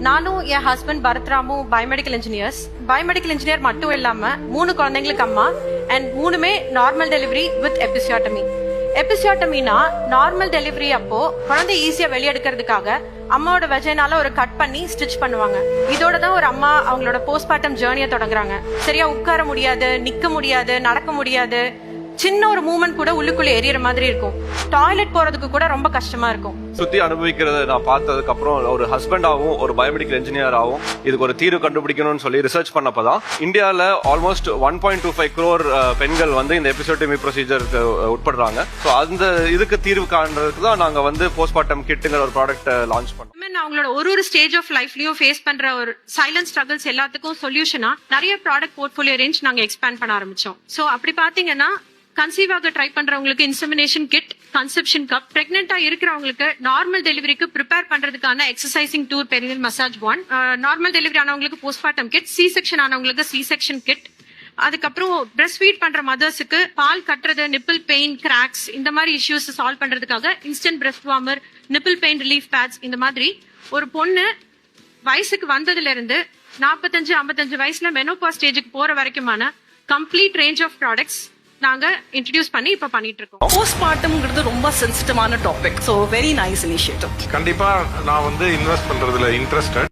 நானும் என் ஹஸ்பண்ட் பரத்ராமும் பயோமெடிக்கல் இன்ஜினியர்ஸ். பயோமெடிக்கல் இன்ஜினியர் மட்டும் இல்லாம 3 குழந்தைங்களுக்கு அம்மா அண்ட் 3மே நார்மல் டெலிவரி வித் எபிசியோட்டமி. எபிசியோட்டமினா நார்மல் டெலிவரி அப்போ குழந்தை ஈஸியா வெளியெடுக்கிறதுக்காக அம்மாவோட வெஜைனால ஒரு கட் பண்ணி ஸ்டிச் பண்ணுவாங்க. இதோட தான் ஒரு அம்மா அவங்களோட போஸ்ட்மார்ட்டம் ஜேர்னியை தொடங்குறாங்க. சரியா உட்கார முடியாது, நிக்க முடியாது, நடக்க முடியாது, சின்ன ஒரு மூவ்மெண்ட் கூட உள்ளுக்குள்ள எரியற மாதிரி இருக்கும். டாய்லெட் போறதுக்கு கூட ரொம்ப கஷ்டமா இருக்கும். சுத்தி அனுபவிக்கிறத நான் பார்த்ததுக்கு அப்புறம் ஒரு ஹஸ்பண்டாவும் ஒரு பயோமெடிக்கல் இன்ஜினியராகவும் இதுக்கு ஒரு தீர்வு கண்டுபிடிக்கணும்னு சொல்லி ரிசர்ச் பண்ணப்பதான் இந்தியாவில் ஆல்மோஸ்ட் 1.25 crore பெண்கள் வந்து இந்த எபிசோட்டமி ப்ரொசீஜருக்கு உட்படுறாங்க. ஸோ அந்த இதுக்கு தீர்வு காண்றதுக்கு தான் நாங்க வந்து போஸ்ட்மார்ட்டம் கிட்டுங்கிற ஒரு ப்ராடக்ட் லான்ச் பண்ணோம். அவங்களோட ஒரு ஸ்டேஜ் ஆஃப் லைஃப்லயும் ஃபேஸ் பண்ற ஒரு சைலண்ட் ஸ்ட்ரகிள்ஸ் எல்லாத்துக்கும் சொல்யூஷனா நிறைய ப்ராடக்ட் போர்ட்ஃபோலியோ ரேஞ்ச் நாங்க எக்ஸ்பேண்ட் பண்ண ஆரம்பிச்சோம். ஸோ அப்படி பாத்தீங்கன்னா கன்சீவ் ஆக ட்ரை பண்றவங்களுக்கு இன்செமினேஷன் கிட், கன்செப்ஷன் கப், பிரெக்னெண்டா இருக்கிறவங்களுக்கு நார்மல் டெலிவரிக்கு ப்ரிப்பேர் பண்றதுக்கான exercising tour, perineal massage one, normal delivery ஆனவங்களுக்கு போஸ்ட்மார்ட்டம் கிட், சி செக்ஷன் ஆனவங்களுக்கு சி செக்ஷன் கிட், அதுக்கப்புறம் பிரஸ்ட் ஃபீட் பண்ற மதர்ஸுக்கு பால் கட்டுறது, நிப்பிள் பெயின், கிராக்ஸ் இந்த மாதிரி இஷ்யூஸ் சால்வ் பண்றதுக்காக instant breast warmer, nipple pain relief pads. இந்த மாதிரி ஒரு பொண்ணு வயசுக்கு வந்ததுல இருந்து 45-55 வயசுல மெனோபாஸ் ஸ்டேஜுக்கு போற வரைக்குமான கம்ப்ளீட் ரேஞ்ச் ஆஃப் ப்ராடக்ட்ஸ் நாங்க இன்ட்ரோடியூஸ் பண்ணி இப்ப பண்ணிட்டு இருக்கோம். போஸ்ட்மார்ட்டம்ங்கிறது ரொம்ப சென்சிட்டிவான topic. So very nice initiative. கண்டிப்பா நான் வந்து இன்வெஸ்ட் பண்றதுல இன்ட்ரெஸ்டட்.